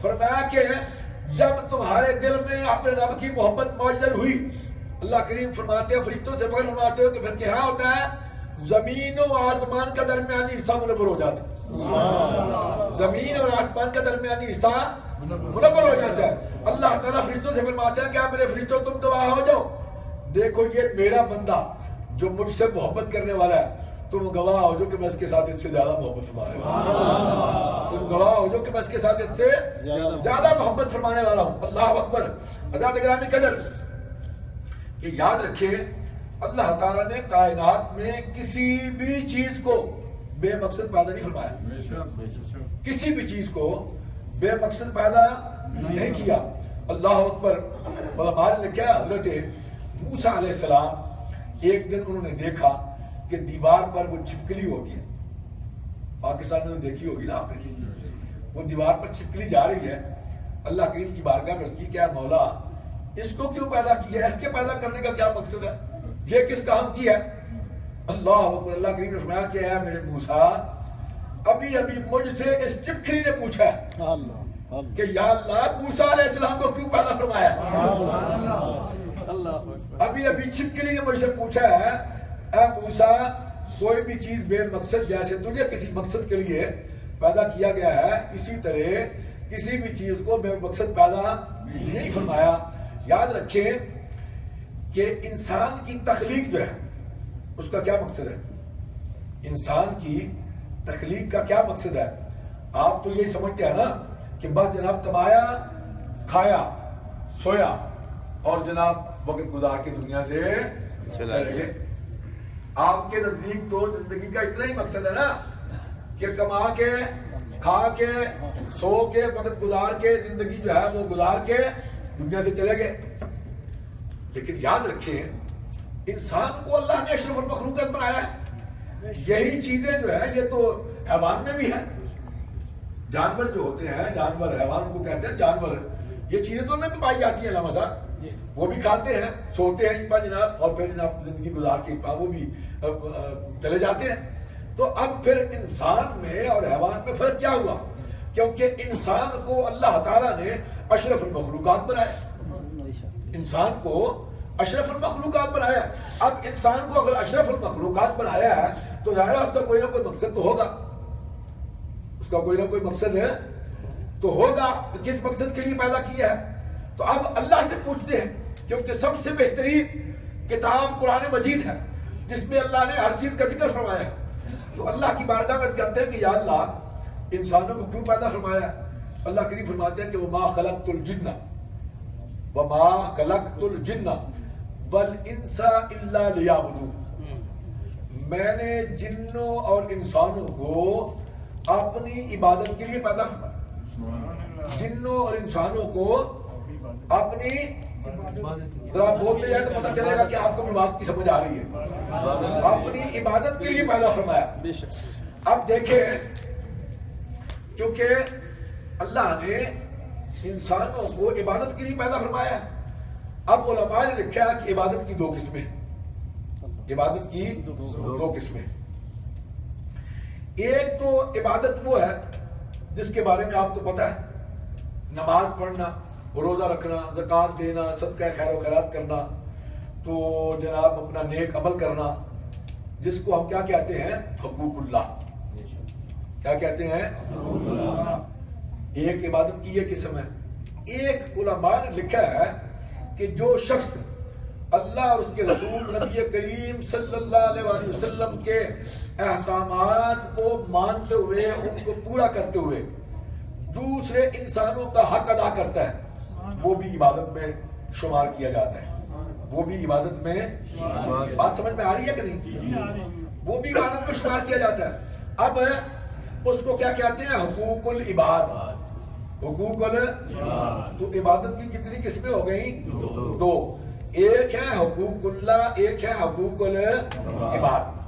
فرمایا کہ جب تمہارے دل میں اپنے رب کی محبت موجود ہوئی، اللہ کریم فرماتے ہیں فرشتوں سے فرماتے ہو کہ پھر کیا ہوتا ہے؟ زمین و آسمان کا درمیانی حصہ منور ہو جاتا ہے، زمین اور آسمان کا درمیانی حصہ منور ہو جاتا ہے۔ اللہ تعالیٰ فرشتوں سے فرماتے ہیں کہ آپ میرے فرشتوں تم گواہ ہو جاؤ، دیکھو یہ میرا بندہ جو مجھ سے محبت کرنے والا ہے، تم گواہ ہو جو کہ میں اس کے ساتھ اس سے زیادہ محبت فرمانے والا ہوں، تم گواہ ہو جو کہ میں اس کے ساتھ اس سے زیادہ محبت فرمانے والا ہوں۔ اللہ اکبر۔ حضرات گرامی قدر، یہ یاد رکھیں اللہ تعالیٰ نے کائنات میں کسی بھی چیز کو بے مقصد پیدا نہیں فرمایا، کسی بھی چیز کو بے مقصد پیدا نہیں کیا۔ اللہ اکبر۔ علماء نے لکھا ہے حضرت موسیٰ علیہ السلام ایک دن انہوں نے دیکھا کہ دیوار پر وہ چھپکلی ہوتی ہے، پاکستان میں دیکھی ہوگی نا آپ نے، وہ دیوار پر چھپکلی جا رہی ہے۔ اللہ کریم کی بارگاہ میں عرض کی کہ مولا اس کو کیوں پیدا کیا ہے، اس کے پیدا کرنے کا کیا مقصد ہے، یہ کس کام کی ہے؟ اللہ اکبر۔ اللہ کریم نے فرمایا کہ اے میرے موسیٰ، ابھی مجھ سے اس چھپکلی نے پوچھا ہے کہ یا اللہ موسیٰ علیہ السلام کو کیوں پیدا فرمایا؟ ابھی چھپکلی نے مجھ سے پوچھا ہے اے موسیٰ، کوئی بھی چیز بے مقصد جیسے تجھے کسی مقصد کے لیے پیدا کیا گیا ہے، اسی طرح کسی بھی چیز کو بے مقصد پیدا نہیں فرمایا۔ یاد رکھیں کہ انسان کی تخلیق جو ہے اس کا کیا مقصد ہے، انسان کی تخلیق کا کیا مقصد ہے؟ آپ تو یہی سمجھتے ہیں نا کہ بس جناب کمایا، کھایا، سویا اور جناب وقت گزار کے دنیا سے چلے گئے۔ آپ کے نزدیک تو زندگی کا اتنا ہی مقصد ہے نا کہ کما کے، کھا کے، سو کے، وقت گزار کے، زندگی جو ہے وہ گزار کے دنیا سے چلے گئے۔ لیکن یاد رکھیں انسان کو اللہ نے اشرف المخلوقات بنایا ہے، یہی چیزیں جو ہے یہ تو حیوان میں بھی ہیں، جانور جو ہوتے ہیں، جانور حیوان کو کہتے ہیں جانور، یہ چیزیں تو ان میں بھی پائی جاتی ہیں علامہ صاحب، وہ بھی کھاتے ہیں، سوتے ہیں ان پر جناب، اور پھر جناب زندگی گزار کے وہ بھی چلے جاتے ہیں۔ تو اب پھر انسان میں اور حیوان میں فرق کیا ہوا؟ کیونکہ انسان کو اللہ تعالیٰ نے اشرف المخلوقات بنایا، انسان کو اشرف المخلوقات بنایا۔ اب انسان کو اگر اشرف المخلوقات بنایا ہے تو ظاہر ہے اس کا کوئی نہ کوئی مقصد تو ہوگا، اس کا کوئی نہ کوئی مقصد ہے تو ہوگا، کس مقصد کے لیے پیدا کیا ہے؟ تو اب اللہ سے پوچھتے ہیں، کیونکہ سب سے بہترین کتاب قرآن مجید ہے جس میں اللہ نے ہر چیز کا ذکر فرمایا ہے، تو اللہ کی بارگاہ میں کرتے ہیں کہ یا اللہ انسانوں کو کیوں پیدا فرمایا ہے؟ اللہ کریم فرماتے ہیں کہ وَمَا خَلَقْتُ الْجِنَّ وَمَا خَلَقْتُ الْجِنَّ وَالْإِنسَ إِلَّا لِيَعْبُدُونِ، میں نے جنوں اور انسانوں کو اپنی عبادت کے لیے پیدا فرمایا، جنوں اور انسانوں کو اپنی، ذرا بولتے جائے تو پتہ چلے گا کہ آپ کو بھی بات کی سمجھ آ رہی ہے، اپنی عبادت کے لیے پیدا فرمایا۔ اب دیکھیں کیونکہ اللہ نے انسانوں کو عبادت کے لیے پیدا فرمایا، اب علماء نے لکھا ہے کہ عبادت کی دو قسمیں، عبادت کی دو قسمیں، ایک تو عبادت وہ ہے جس کے بارے میں آپ کو پتا ہے، نماز پڑھنا، روزہ رکھنا، زکوٰۃ دینا، صدقہ خیر و خیرات کرنا، تو جناب اپنا نیک عمل کرنا، جس کو ہم کیا کہتے ہیں؟ حقوق اللہ، کیا کہتے ہیں؟ حقوق اللہ۔ ایک عبادت کی یہ قسم ہے۔ ایک علماء نے لکھا ہے کہ جو شخص اللہ اور اس کے رسول نبی کریم صلی اللہ علیہ وآلہ وسلم کے احکامات کو مانتے ہوئے، ان کو پورا کرتے ہوئے دوسرے انسانوں کا حق ادا کرتا ہے، وہ بھی عبادت میں شمار کیا جاتا ہے، وہ بھی عبادت میں، بات سمجھ میں آ رہی ہے کہ نہیں؟ وہ بھی عبادت میں شمار کیا جاتا ہے۔ اب اس کو کیا کہتے ہیں؟ حقوق العباد، حقوق العباد۔ تو عبادت کی کتنی قسمیں ہو گئیں؟ دو، ایک ہے حقوق اللہ، ایک ہے حقوق العباد۔